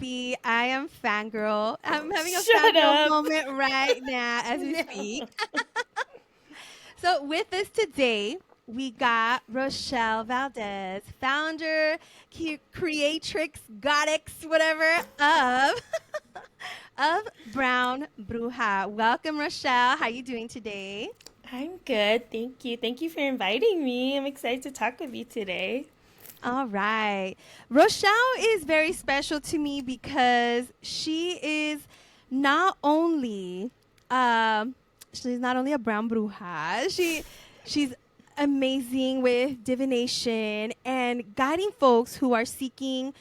happy. I am fangirl. I'm having a Shut fangirl up. moment right now as we speak. So with us today, we got Rochelle Valdez, founder, creatrix, goddess, whatever of of Brown Bruha. Welcome, Rochelle. How are you doing today? I'm good. Thank you. Thank you for inviting me. I'm excited to talk with you today. All right. Rochelle is very special to me because not only um, she's not only a brown bruja, she's amazing with divination and guiding folks who are seeking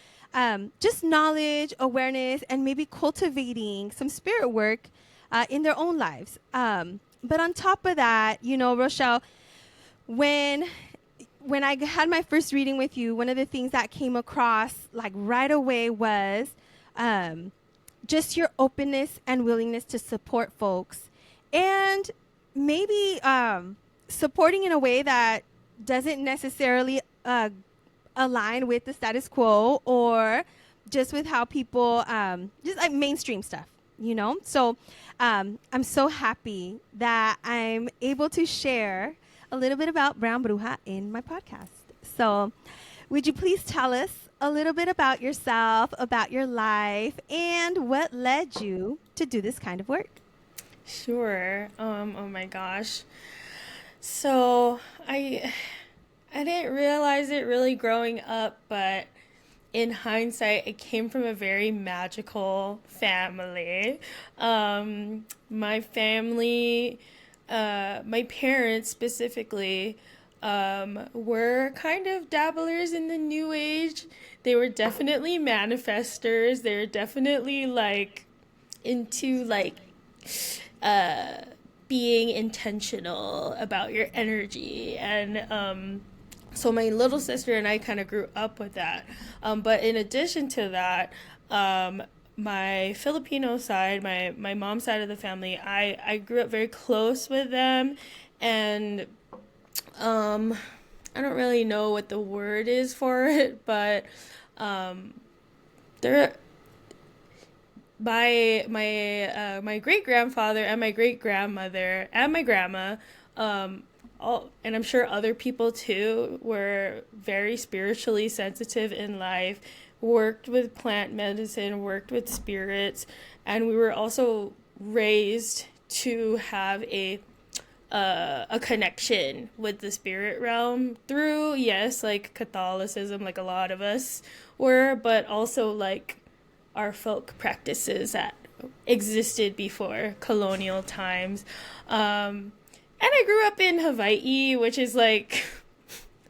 just knowledge, awareness, and maybe cultivating some spirit work in their own lives. But on top of that, Rochelle, when when I had my first reading with you, one of the things that came across like right away was um, just your openness and willingness to support folks, and maybe supporting in a way that doesn't necessarily align with the status quo or just with how people just like mainstream stuff. So I'm so happy that I'm able to share a little bit about Brown Bruja in my podcast. So would you please tell us a little bit about yourself, about your life, and what led you to do this kind of work? Sure. Oh my gosh. So I didn't realize it really growing up, but in hindsight, I came from a very magical family. My family, my parents specifically, were kind of dabblers in the new age. They were definitely manifestors. They were definitely like into like uh, being intentional about your energy and so my little sister and I kind of grew up with that. But in addition to that, my Filipino side, my mom's side of the family, I grew up very close with them. And um, I don't really know what the word is for it, but um, they're my great grandfather and my great grandmother and my grandma, all, and I'm sure other people too, were very spiritually sensitive in life, worked with plant medicine, worked with spirits, and we were also raised to have a connection with the spirit realm through, yes, like Catholicism, like a lot of us were, but also like our folk practices that existed before colonial times. And I grew up in Hawaii, which is like,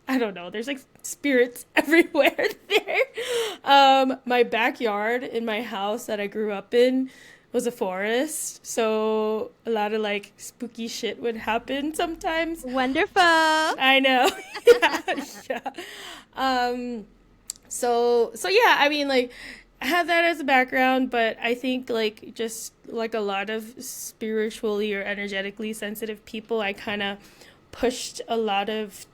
I don't know, there's like spirits everywhere there. My backyard in my house that I grew up in was a forest, so a lot of like spooky shit would happen sometimes. Wonderful. I know. Yeah, yeah. Um, so yeah, I mean like I have that as a background, but I think like just like a lot of spiritually or energetically sensitive people, I kind of pushed a lot of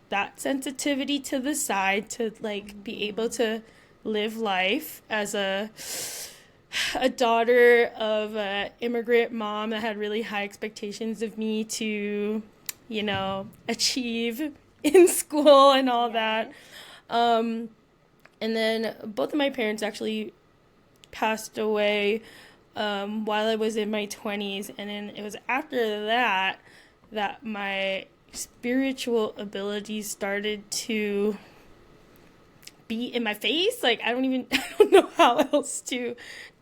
that sensitivity to the side to like be able to live life as a daughter of a immigrant mom that had really high expectations of me to, achieve in school and all that. Um, and then both of my parents actually passed away while I was in my 20s. And then it was after that that my spiritual abilities started to be in my face. Like, I don't know how else to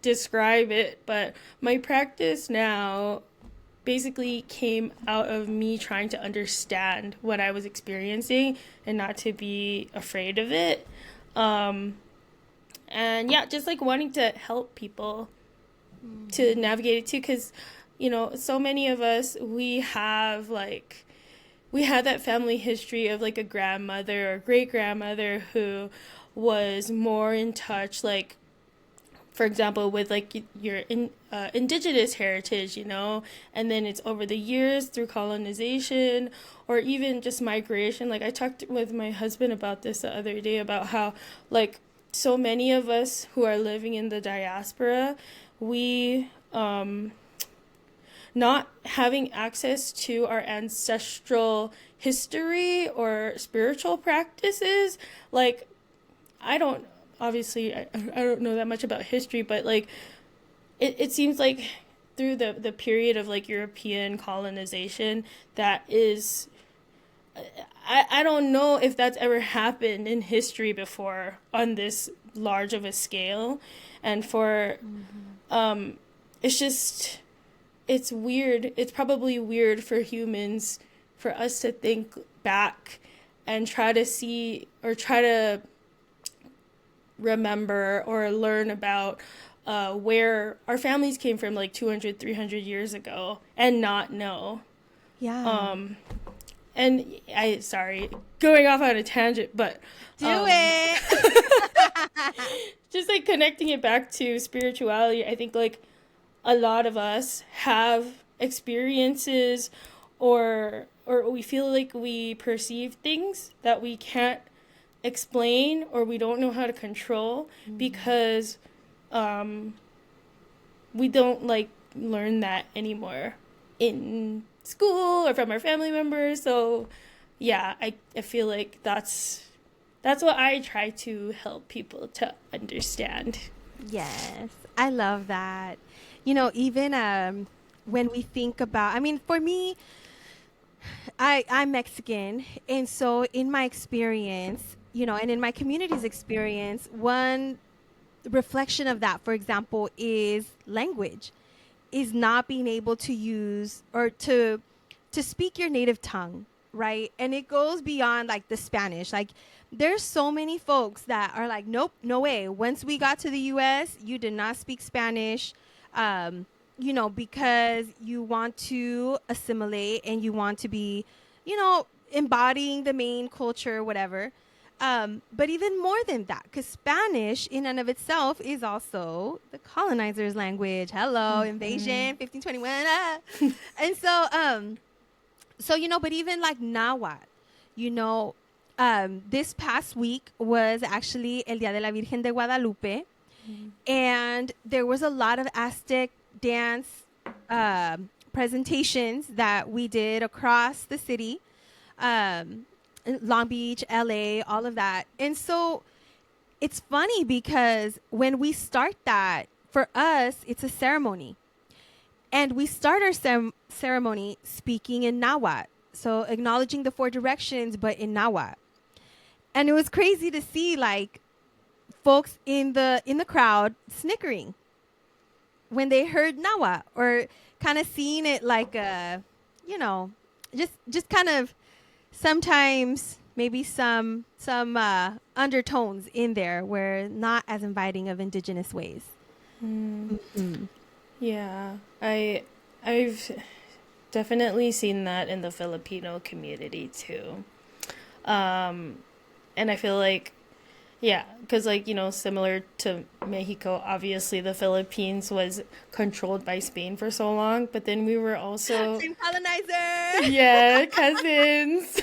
describe it. But my practice now basically came out of me trying to understand what I was experiencing and not to be afraid of it. Um, and yeah, just like wanting to help people to navigate it too, because so many of us we had that family history of like a grandmother or great grandmother who was more in touch, like for example with like indigenous heritage, and then it's over the years through colonization or even just migration. Like I talked with my husband about this the other day about how like so many of us who are living in the diaspora, we not having access to our ancestral history or spiritual practices. Like, I don't, obviously, I don't know that much about history, but like, it seems like through the period of like European colonization, that is, I don't know if that's ever happened in history before on this large of a scale. And for, it's just, it's weird. It's probably weird for humans for us to think back and try to see or try to remember or learn about where our families came from like 200, 300 years ago and not know. Yeah. And sorry, going off on a tangent, but Do it. just like connecting it back to spirituality, I think like a lot of us have experiences or we feel like we perceive things that we can't explain or we don't know how to control because we don't like learn that anymore in school or from our family members. So yeah, I feel like that's what I try to help people to understand. Yes, I love that. Even when we think about, I mean, for me, I'm Mexican, and so in my experience, and in my community's experience, one reflection of that, for example, is language, is not being able to use or to speak your native tongue, right? And it goes beyond like the Spanish. Like there's so many folks that are like, nope, no way. Once we got to the US, you did not speak Spanish. Because you want to assimilate and you want to be, embodying the main culture, whatever. But even more than that, because Spanish in and of itself is also the colonizer's language. Hello, invasion, 1521. And so, but even like Nahuatl, this past week was actually El Día de la Virgen de Guadalupe. And there was a lot of Aztec dance presentations that we did across the city, Long Beach, LA, all of that. And so it's funny because when we start that, for us, it's a ceremony. And we start our ceremony speaking in Nahuatl. So acknowledging the four directions, but in Nahuatl. And it was crazy to see like folks in the crowd snickering when they heard Nahuatl, or kind of seeing it like just kind of sometimes maybe some undertones in there where not as inviting of indigenous ways. Yeah, I've definitely seen that in the Filipino community too. And I feel like, yeah, because like, similar to Mexico, obviously the Philippines was controlled by Spain for so long, but then we were also Same colonizer. yeah, cousins.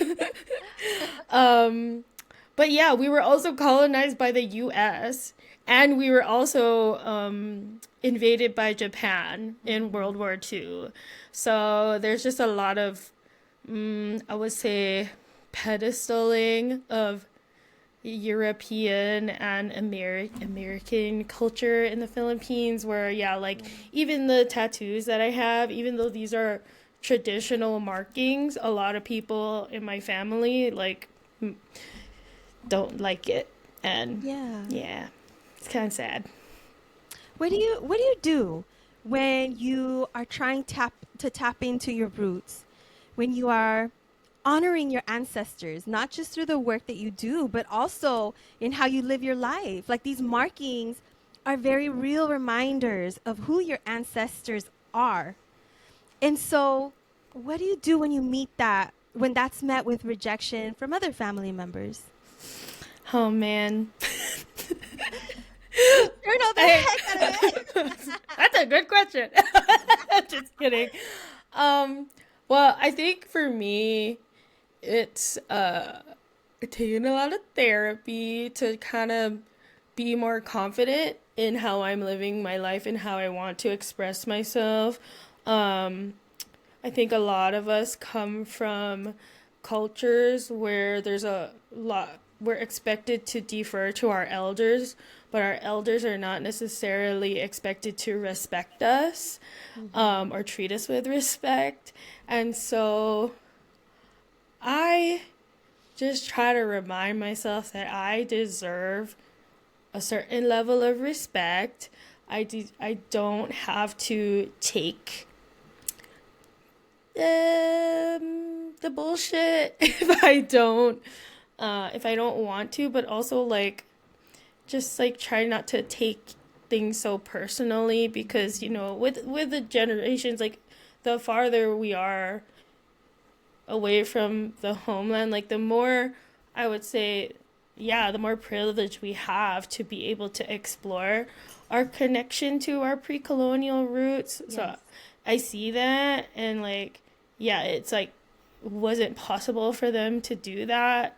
But yeah, we were also colonized by the US, and we were also invaded by Japan in World War II. So there's just a lot of I would say pedestaling of European and American culture in the Philippines, where yeah, like even the tattoos that I have, even though these are traditional markings, a lot of people in my family like don't like it, and yeah, it's kind of sad. What do you do when you are trying to tap into your roots, when you are honoring your ancestors, not just through the work that you do, but also in how you live your life? Like these markings are very real reminders of who your ancestors are. And so what do you do when you meet that, when that's met with rejection from other family members? Oh man. You know the heck out of it. That's a good question. Just kidding. Well, I think for me, it's taking a lot of therapy to kind of be more confident in how I'm living my life and how I want to express myself. Um, I think a lot of us come from cultures where there's a lot, we're expected to defer to our elders, but our elders are not necessarily expected to respect us, or treat us with respect. And so I just try to remind myself that I deserve a certain level of respect. I don't have to take the bullshit if I don't want to, but also like just like try not to take things so personally, because with the generations, like the farther we are away from the homeland, like the more, I would say, yeah, the more privilege we have to be able to explore our connection to our pre-colonial roots. Yes. So I see that, and like, yeah, it's like wasn't possible for them to do that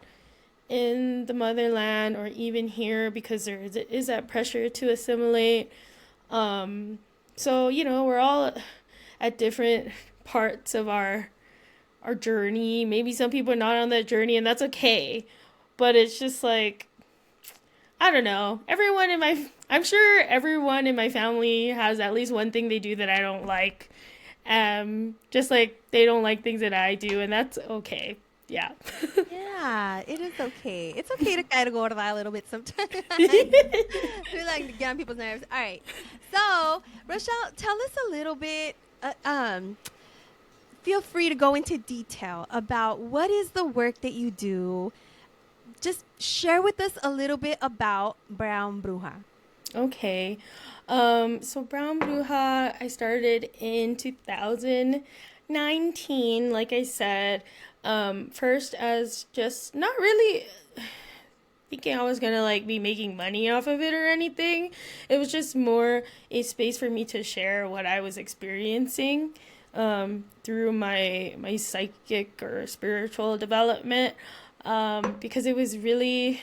in the motherland or even here, because there is that pressure to assimilate. So we're all at different parts of our journey. Maybe some people are not on that journey, and that's okay. But it's just like, I don't know. I'm sure everyone in my family has at least one thing they do that I don't like. Just like they don't like things that I do, and that's okay. Yeah. Yeah, it is okay. It's okay to kind of go to that a little bit sometimes. We like to get on people's nerves. All right. So, Rochelle, tell us a little bit. Feel free to go into detail about what is the work that you do. Just share with us a little bit about Brown Bruha. Okay. So Brown Bruha, I started in 2019, like I said. First as just not really thinking I was gonna like be making money off of it or anything. It was just more a space for me to share what I was experiencing through my psychic or spiritual development, because it was really,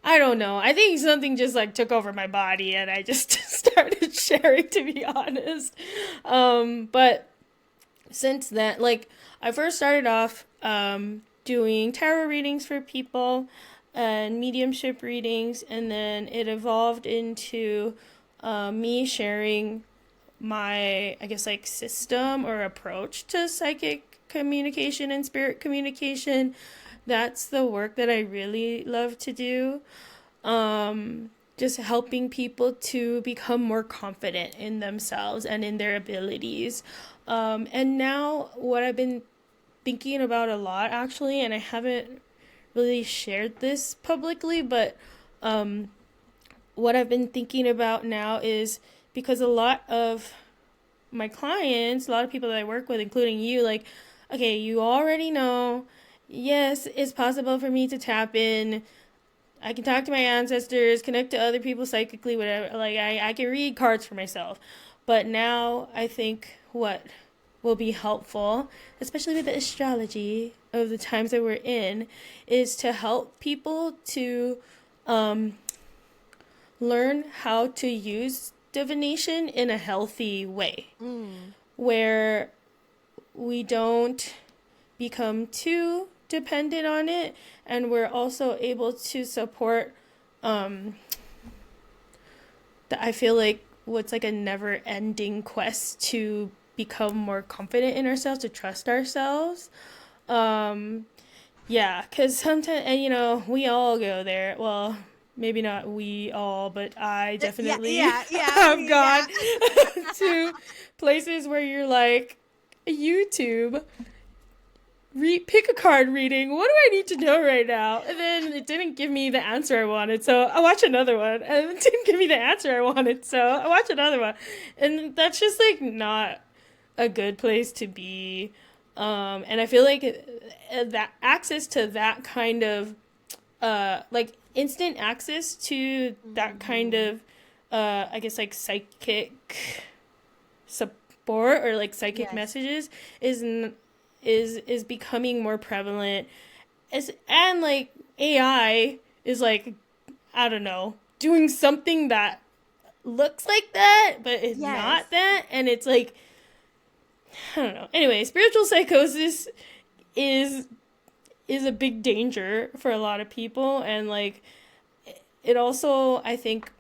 I don't know, I think something just like took over my body and I just started sharing, to be honest. But since then, like, I first started off doing tarot readings for people and mediumship readings, and then it evolved into me sharing my, I guess, like, system or approach to psychic communication and spirit communication. That's the work that I really love to do. Just helping people to become more confident in themselves and in their abilities. And now what I've been thinking about a lot, actually, and I haven't really shared this publicly, but what I've been thinking about now is, because a lot of my clients, a lot of people that I work with, including you, like, okay, you already know, yes, it's possible for me to tap in. I can talk to my ancestors, connect to other people psychically, whatever. Like, I can read cards for myself. But now I think what will be helpful, especially with the astrology of the times that we're in, is to help people to learn how to use divination in a healthy way, where we don't become too dependent on it, and we're also able to support I feel like what's like a never-ending quest to become more confident in ourselves, to trust ourselves. Yeah, because sometimes, and we all go there. Well, maybe not we all, but I definitely have gone to places where you're like, YouTube, pick a card reading. What do I need to know right now? And then it didn't give me the answer I wanted, so I watch another one. And it didn't give me the answer I wanted, so I watch another one. And that's just like not a good place to be. And I feel like that access to that kind of like instant access to that kind of I guess like psychic support or like psychic messages is becoming more prevalent, and like AI is like I don't know, doing something that looks like that, but it's Yes. not that. And it's like, I don't know. Anyway, spiritual psychosis is a big danger for a lot of people, and like it also, I think,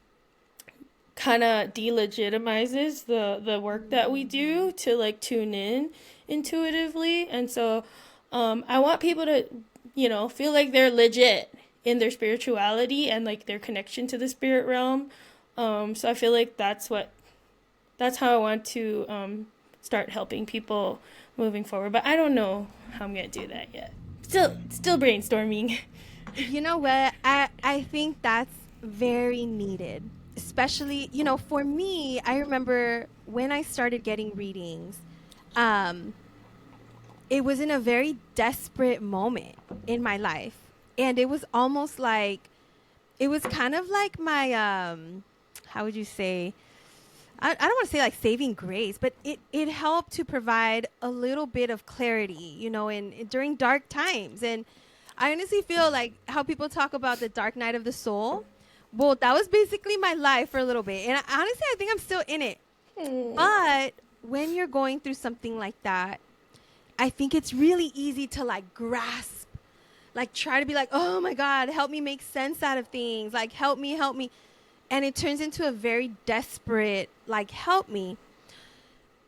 kind of delegitimizes the work that we do to like tune in intuitively. And so I want people to, feel like they're legit in their spirituality and like their connection to the spirit realm. So I feel like that's how I want to start helping people moving forward. But I don't know how I'm gonna do that yet. Still brainstorming. You know what? I think that's very needed. Especially, for me, I remember when I started getting readings, um, it was in a very desperate moment in my life. And it was almost like, it was kind of like my, how would you say? I don't want to say like saving grace, but it helped to provide a little bit of clarity, during dark times. And I honestly feel like how people talk about the dark night of the soul. Well, that was basically my life for a little bit. And honestly, I think I'm still in it. But when you're going through something like that, I think it's really easy to like grasp, like try to be like, oh my God, help me make sense out of things. Like, help me, help me. And it turns into a very desperate, like, help me.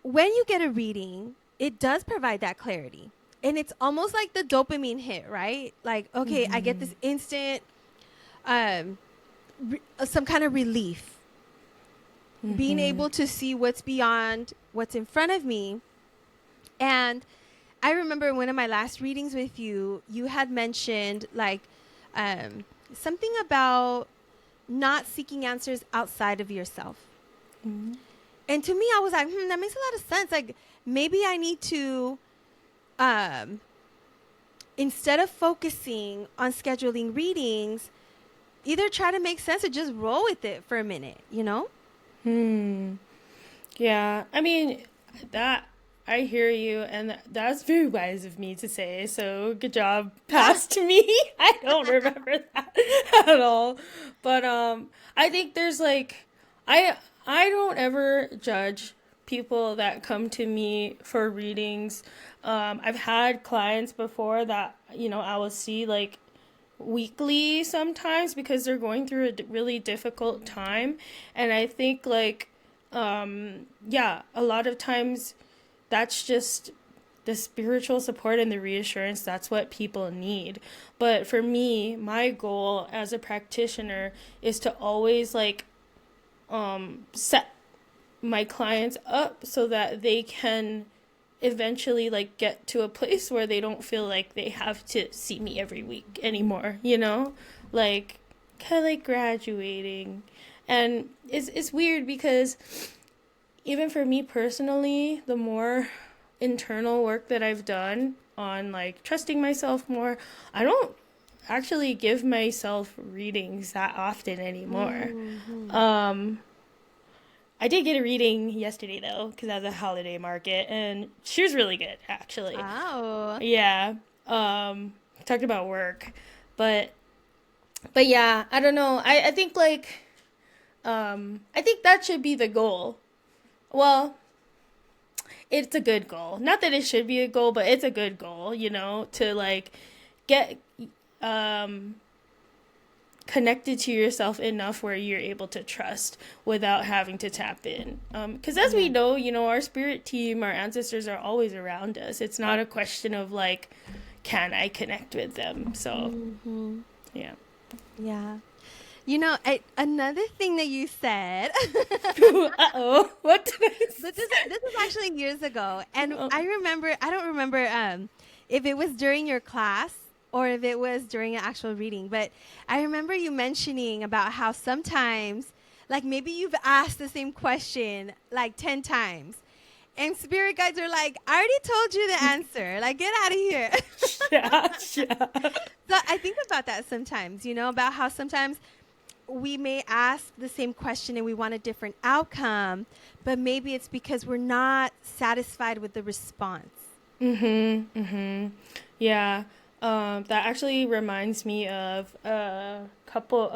When you get a reading, it does provide that clarity. And it's almost like the dopamine hit, right? Like, okay, I get this instant, some kind of relief. Being able to see what's beyond what's in front of me. And I remember one of my last readings with you, you had mentioned like something about not seeking answers outside of yourself. And to me, I was like, that makes a lot of sense. Like, maybe I need to, instead of focusing on scheduling readings, either try to make sense or just roll with it for a minute, Yeah, I mean, that I hear you, and that's very wise of me to say. So good job, past me. I don't remember that at all, but I think there's like, I don't ever judge people that come to me for readings. I've had clients before that I will see like weekly sometimes because they're going through a really difficult time, and I think like yeah, a lot of times that's just the spiritual support and the reassurance. That's what people need. But for me, my goal as a practitioner is to always like set my clients up so that they can eventually like get to a place where they don't feel like they have to see me every week anymore, like kind of like graduating. And it's weird because even for me personally, the more internal work that I've done on like trusting myself more, I don't actually give myself readings that often anymore. I did get a reading yesterday though, because I was at a holiday market, and she was really good actually. Oh. Yeah. Talked about work, but yeah, I don't know. I think like I think that should be the goal. Well, it's a good goal. Not that it should be a goal, but it's a good goal, to like get connected to yourself enough where you're able to trust without having to tap in. Because as we know, our spirit team, our ancestors are always around us. It's not a question of like, can I connect with them? So, yeah. Yeah. Another thing that you said. Uh-oh. What did I say? This is actually years ago. And I don't remember if it was during your class or if it was during an actual reading. But I remember you mentioning about how sometimes, like maybe you've asked the same question like 10 times. And spirit guides are like, I already told you the answer. Like, get out of here. Yeah. So I think about that sometimes, about how sometimes we may ask the same question and we want a different outcome, but maybe it's because we're not satisfied with the response. Yeah. That actually reminds me of a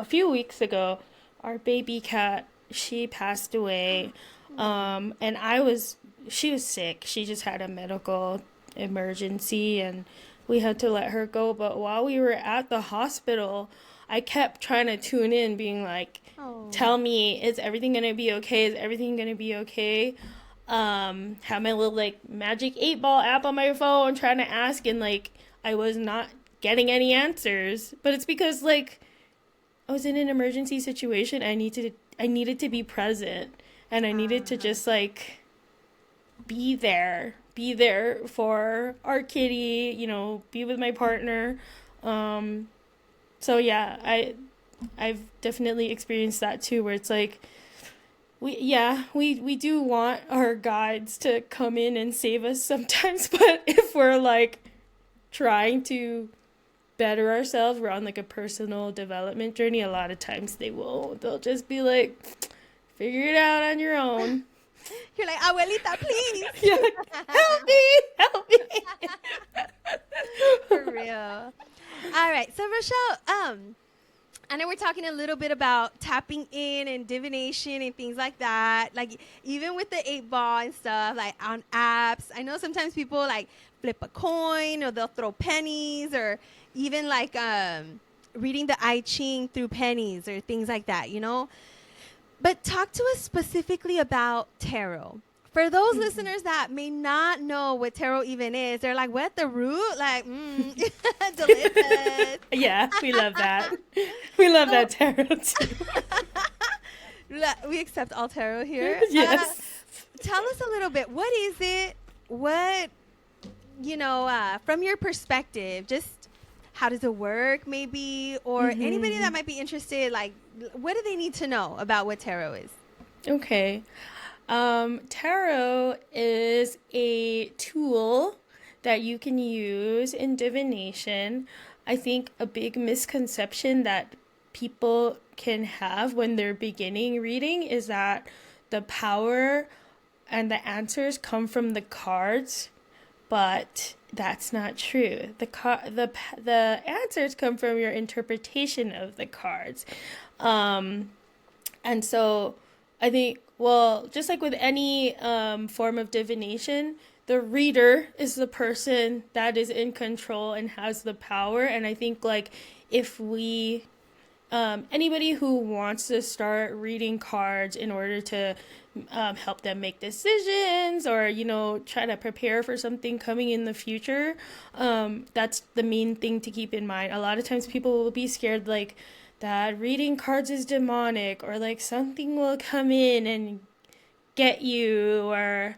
few weeks ago, our baby cat, she passed away. And she was sick. She just had a medical emergency and we had to let her go. But while we were at the hospital, I kept trying to tune in, being like, Oh. tell me, is everything gonna be okay? Is everything gonna be okay? Have my little like magic 8 ball app on my phone trying to ask, and like I was not getting any answers. But it's because like I was in an emergency situation. I needed to be present, and I needed to Uh-huh. just like be there for our kitty, be with my partner. Um so yeah, I've definitely experienced that too, where it's like we do want our guides to come in and save us sometimes, but if we're like trying to better ourselves, we're on like a personal development journey, a lot of times they won't. They'll just be like, figure it out on your own. You're like, abuelita, please. Yeah, like, help me, help me. For real. All right. So Rochelle, I know we're talking a little bit about tapping in and divination and things like that. Like even with the 8 ball and stuff, like on apps. I know sometimes people like flip a coin or they'll throw pennies or even like reading the I Ching through pennies or things like that. But talk to us specifically about tarot. For those listeners that may not know what tarot even is, they're like, what, the root? Like, delicious. Yeah, we love that. We love So that tarot too. we accept all tarot here. Yes. Tell us a little bit. What is it? What, from your perspective, just how does it work maybe? Or anybody that might be interested, like, what do they need to know about what tarot is? Okay. Tarot is a tool that you can use in divination. I think a big misconception that people can have when they're beginning reading is that the power and the answers come from the cards, but that's not true. The answers come from your interpretation of the cards. And so I think, well, just like with any form of divination, the reader is the person that is in control and has the power. And I think, like, if we, anybody who wants to start reading cards in order to help them make decisions or, try to prepare for something coming in the future, that's the main thing to keep in mind. A lot of times people will be scared, like, that reading cards is demonic, or like something will come in and get you, or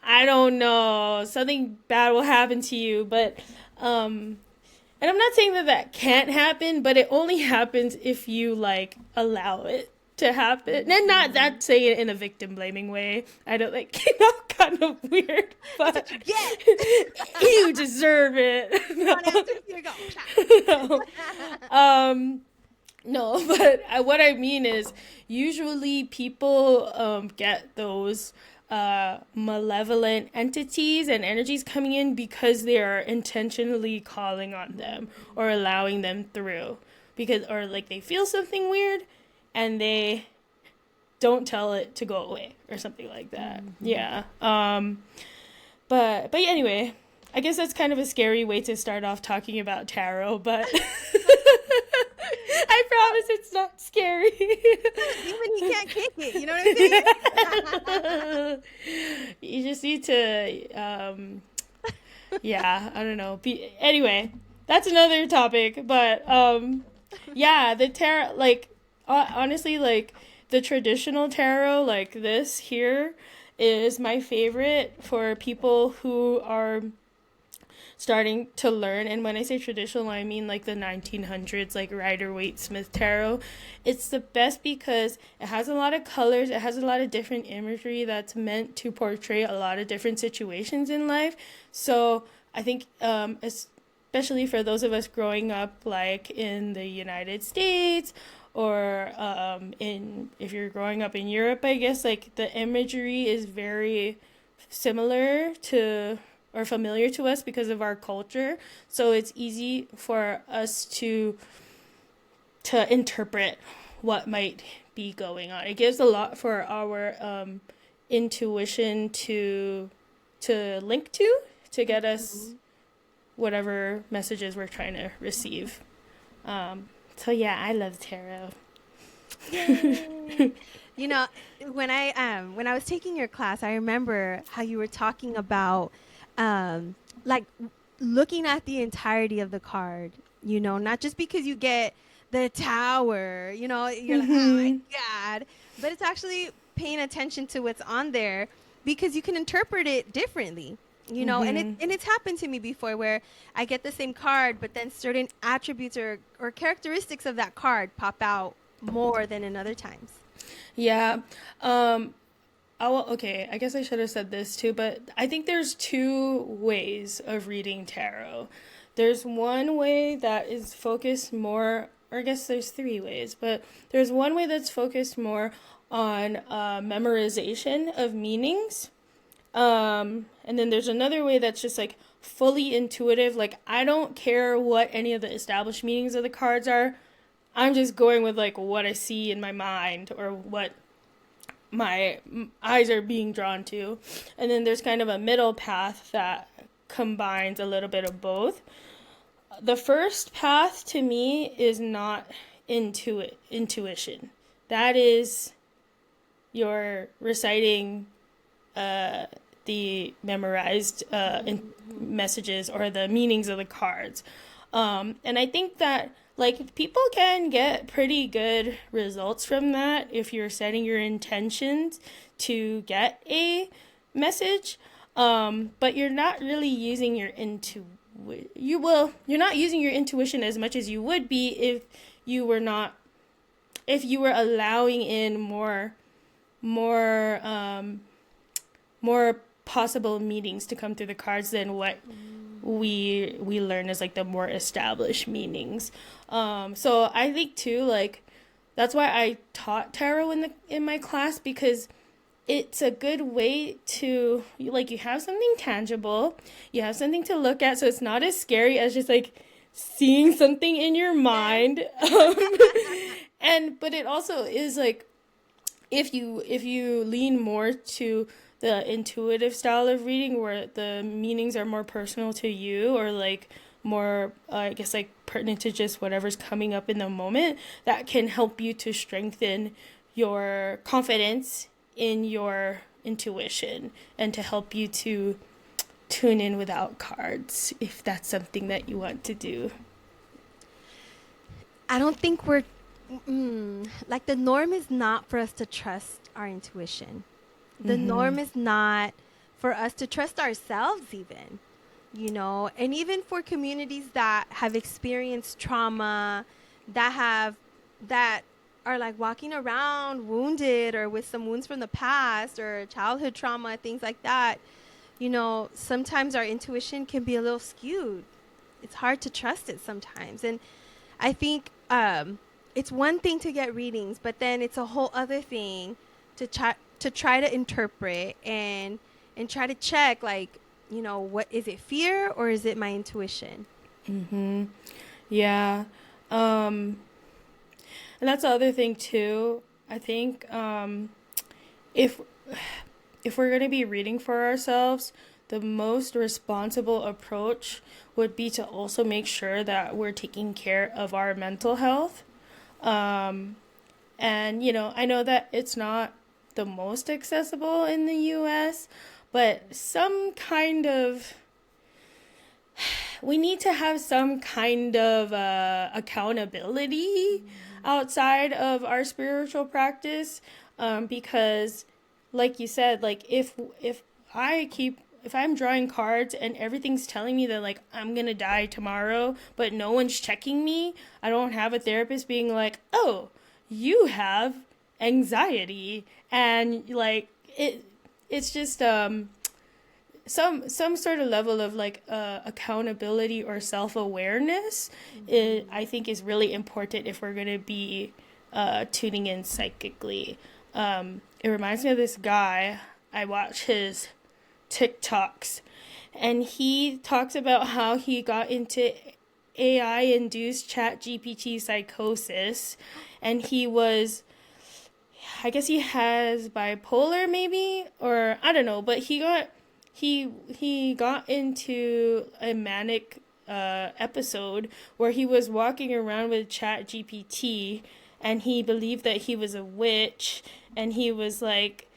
I don't know, something bad will happen to you. But and I'm not saying that can't happen, but it only happens if you like allow it to happen. And not that saying it in a victim blaming way. I don't like kind of weird, but you deserve it. No. No. No, but what I mean is usually people get those malevolent entities and energies coming in because they are intentionally calling on them or allowing them through, because or like they feel something weird and they don't tell it to go away or something like that. Yeah. But anyway, I guess that's kind of a scary way to start off talking about tarot, but I promise it's not scary. Even he can't kick it. You know what I'm saying? You just need to, yeah, I don't know. Anyway, that's another topic. But yeah, the tarot, like, honestly, like, the traditional tarot, like this here, is my favorite for people who are starting to learn. And when I say traditional, I mean like the 1900s, like Rider-Waite-Smith tarot. It's the best because it has a lot of colors, it has a lot of different imagery that's meant to portray a lot of different situations in life. So I think especially for those of us growing up like in the United States, or in if you're growing up in Europe, I guess, like the imagery is very similar to or familiar to us because of our culture. So it's easy for us to interpret what might be going on. It gives a lot for our intuition to link to get us whatever messages we're trying to receive. So yeah, I love tarot. You know, when I was taking your class, I remember how you were talking about like looking at the entirety of the card, you know, not just because you get the tower, you know, you're like, oh my God, but it's actually paying attention to what's on there because you can interpret it differently. You know, and it's happened to me before where I get the same card, but then certain attributes or characteristics of that card pop out more than in other times. Yeah. Okay, I guess I should have said this too, but I think there's two ways of reading tarot. There's one way that is focused more, or I guess there's three ways, but there's one way that's focused more on memorization of meanings. And then there's another way that's just like fully intuitive. Like, I don't care what any of the established meanings of the cards are. I'm just going with like what I see in my mind or what my eyes are being drawn to. And then there's kind of a middle path that combines a little bit of both. The first path to me is not intuition. That is you're reciting the memorized messages or the meanings of the cards. And I think that like people can get pretty good results from that if you're setting your intentions to get a message. But you're not really using your you're not using your intuition as much as you would be if you were allowing in more possible meanings to come through the cards than what we learn as like the more established meanings. So I think too, like that's why I taught tarot in my class, because it's a good way to like you have something tangible, you have something to look at, so it's not as scary as just like seeing something in your mind. But it also is like if you lean more to the intuitive style of reading where the meanings are more personal to you or like more I guess like pertinent to just whatever's coming up in the moment, that can help you to strengthen your confidence in your intuition and to help you to tune in without cards if that's something that you want to do. I don't think we're like the norm is not for us to trust our intuition. The norm is not for us to trust ourselves even, you know, and even for communities that have experienced trauma, that are like walking around wounded or with some wounds from the past or childhood trauma, things like that, you know, sometimes our intuition can be a little skewed. It's hard to trust it sometimes. And I think it's one thing to get readings, but then it's a whole other thing to try to interpret and try to check, like, you know, what is it, fear or is it my intuition? Yeah. And that's the other thing too. I think if we're going to be reading for ourselves, the most responsible approach would be to also make sure that we're taking care of our mental health. And, you know, I know that it's not the most accessible in the US, but we need to have some kind of accountability outside of our spiritual practice, because like you said, like if I'm drawing cards and everything's telling me that like I'm gonna die tomorrow, but no one's checking me, I don't have a therapist being like, oh, you have anxiety, and like it's just some sort of level of like accountability or self-awareness I think is really important if we're gonna be tuning in psychically. It reminds me of this guy. I watch his TikToks, and he talks about how he got into AI induced chat GPT psychosis, and he was, I guess he has bipolar maybe, or I don't know, but he got into a manic episode where he was walking around with chat GPT, and he believed that he was a witch, and he was like,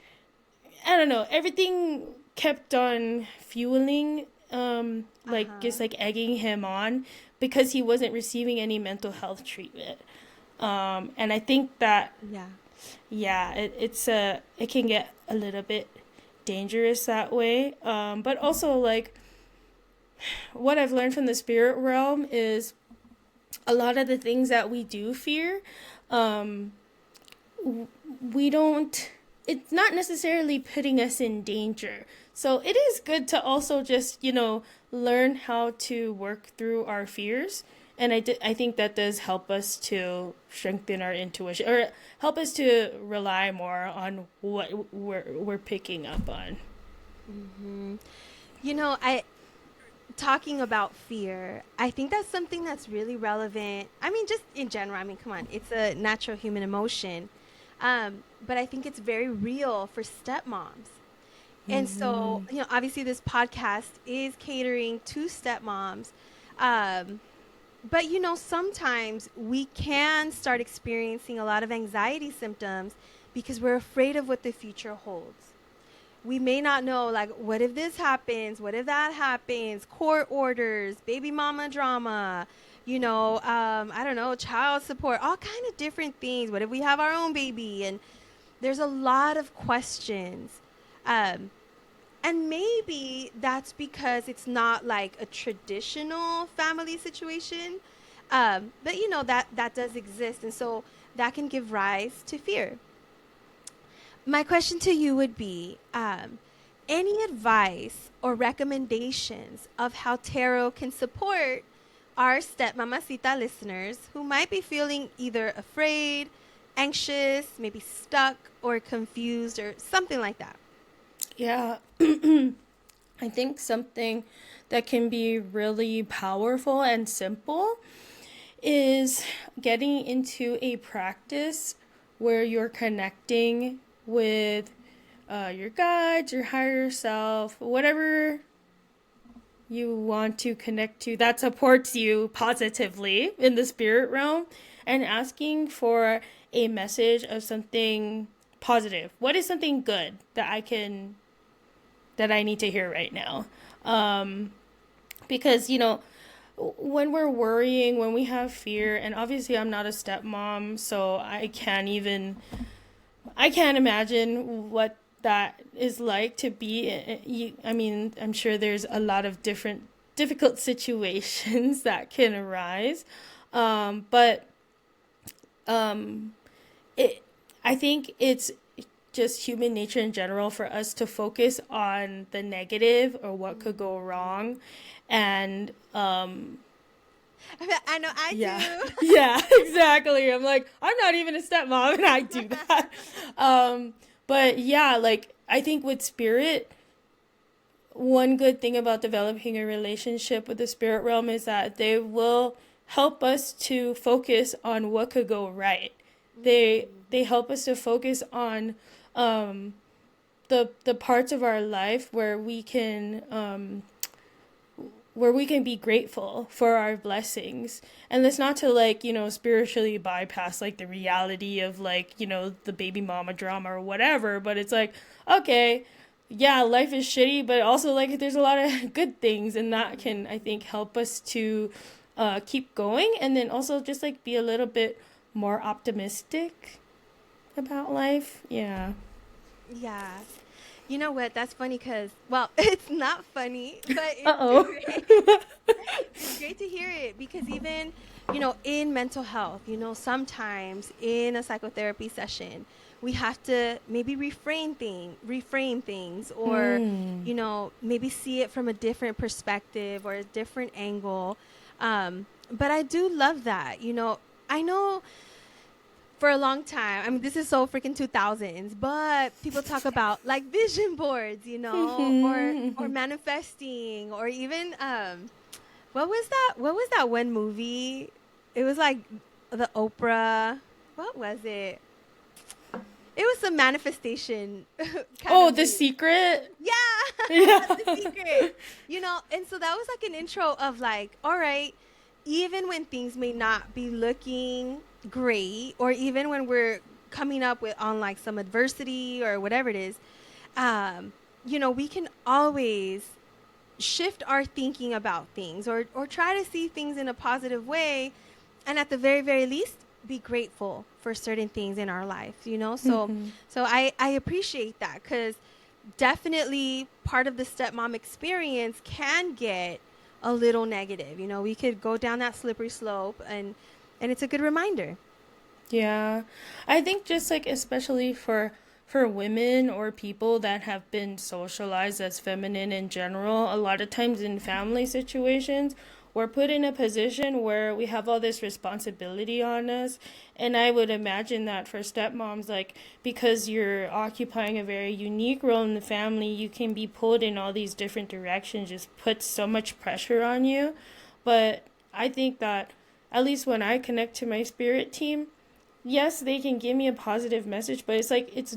I don't know, everything kept on fueling, like just like egging him on because he wasn't receiving any mental health treatment. And I think that, Yeah. yeah, it can get a little bit dangerous that way. But also, like, what I've learned from the spirit realm is a lot of the things that we do fear, um, we don't, it's not necessarily putting us in danger. So it is good to also just, learn how to work through our fears. And I think that does help us to strengthen our intuition, or help us to rely more on what we're picking up on. I talking about fear, I think that's something that's really relevant. I mean, just in general, I mean, come on, it's a natural human emotion. But I think it's very real for stepmoms. And so, obviously this podcast is catering to stepmoms. But sometimes we can start experiencing a lot of anxiety symptoms because we're afraid of what the future holds. We may not know, like, what if this happens? What if that happens? Court orders, baby mama drama, I don't know, child support, all kind of different things. What if we have our own baby? And there's a lot of questions. And maybe that's because it's not like a traditional family situation. But that does exist. And so that can give rise to fear. My question to you would be, any advice or recommendations of how tarot can support our stepmamacita listeners who might be feeling either afraid, anxious, maybe stuck, or confused, or something like that? Yeah. I think something that can be really powerful and simple is getting into a practice where you're connecting with your guides, your higher self, whatever you want to connect to that supports you positively in the spirit realm, and asking for a message of something positive. What is something good that I need to hear right now? Because, when we're worrying, when we have fear, and obviously I'm not a stepmom, so I can't imagine what that is like to be. I mean, I'm sure there's a lot of different difficult situations that can arise. But I think it's just human nature in general for us to focus on the negative or what could go wrong. And I know I do. yeah, exactly. I'm like, I'm not even a stepmom and I do that. But yeah, like, I think with spirit, one good thing about developing a relationship with the spirit realm is that they will help us to focus on what could go right. They help us to focus on the parts of our life where we can be grateful for our blessings. And it's not to, like, spiritually bypass, like, the reality of, like, the baby mama drama or whatever, but it's like, okay, yeah, life is shitty, but also, like, there's a lot of good things, and that can, I think, help us to keep going, and then also just, like, be a little bit more optimistic about life. Yeah. Yeah. You know what? That's funny because, well, it's not funny, but Uh-oh. great. It's great to hear it because even, in mental health, sometimes in a psychotherapy session, we have to maybe reframe things, or, maybe see it from a different perspective or a different angle. But I do love that. I know for a long time, I mean, this is so freaking 2000s, but people talk about like vision boards, or manifesting, or even what was that? What was that one movie? It was like the Oprah. What was it? It was some manifestation kind Oh, of The movie. Secret. Yeah, Yeah. the secret. And so that was like an intro of like, all right, even when things may not be looking great, or even when we're coming up with on like some adversity or whatever it is, we can always shift our thinking about things, or try to see things in a positive way, and at the very very least be grateful for certain things in our life. So I appreciate that, because definitely part of the stepmom experience can get a little negative. We could go down that slippery slope, and it's a good reminder. Yeah. I think just like especially for women or people that have been socialized as feminine in general, a lot of times in family situations, we're put in a position where we have all this responsibility on us. And I would imagine that for stepmoms, like because you're occupying a very unique role in the family, you can be pulled in all these different directions, just puts so much pressure on you. But I think that at least when I connect to my spirit team, yes, they can give me a positive message, but it's like it's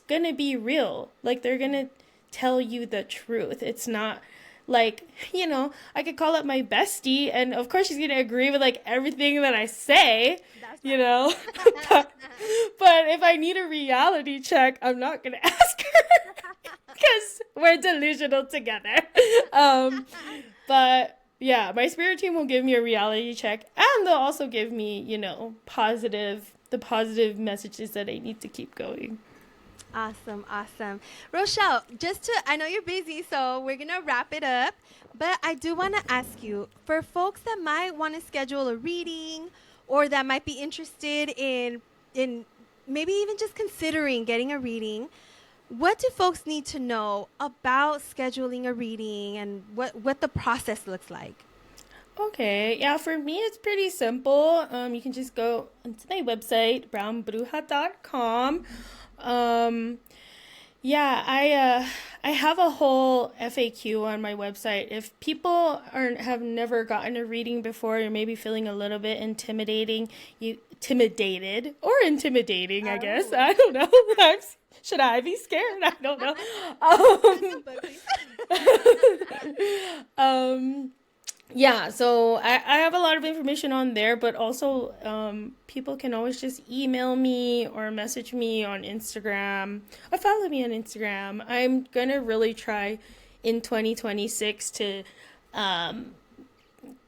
gonna be real. Like they're gonna tell you the truth. It's not like, I could call up my bestie and of course she's gonna agree with like everything that I say, That's you know. but, but if I need a reality check, I'm not gonna ask her because we're delusional together. Um, but yeah, my spirit team will give me a reality check and they'll also give me, the positive messages that I need to keep going. Awesome, awesome. Rochelle, I know you're busy, so we're going to wrap it up. But I do want to ask you, for folks that might want to schedule a reading, or that might be interested in maybe even just considering getting a reading, what do folks need to know about scheduling a reading, and what the process looks like? Okay, yeah, for me it's pretty simple. You can just go onto my website, brownbruha.com. Um, Yeah, I have a whole FAQ on my website. If people are have never gotten a reading before, you're maybe feeling a little bit intimidated or intimidating, I guess. Oh, I don't know. Should I be scared? I don't know. no, but please. Um, yeah, so I have a lot of information on there, but also people can always just email me or message me on Instagram or follow me on Instagram. I'm gonna really try in 2026 to um,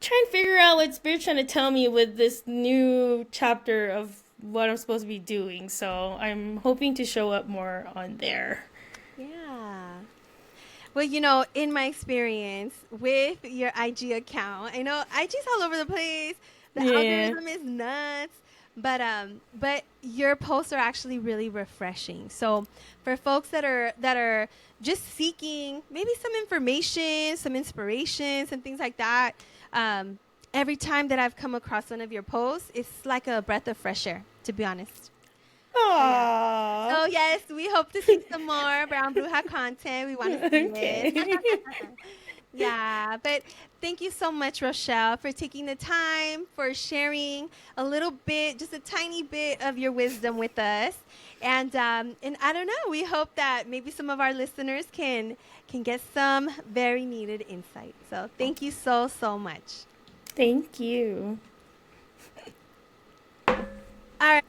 try and figure out what Spirit's trying to tell me with this new chapter of what I'm supposed to be doing. So I'm hoping to show up more on there. Yeah. Well, in my experience with your IG account, I know IG's all over the place. The Yeah. algorithm is nuts, but your posts are actually really refreshing. So for folks that are just seeking maybe some information, some inspiration, some things like that, um, every time that I've come across one of your posts, it's like a breath of fresh air, to be honest. So yeah. Aww. So yes, we hope to see some more Brown Bruha content. We want to see it. Okay. Yeah, but thank you so much, Rochelle, for taking the time, for sharing a little bit, just a tiny bit of your wisdom with us. And I don't know, we hope that maybe some of our listeners can get some very needed insight. So thank you so so much. Thank you. All right.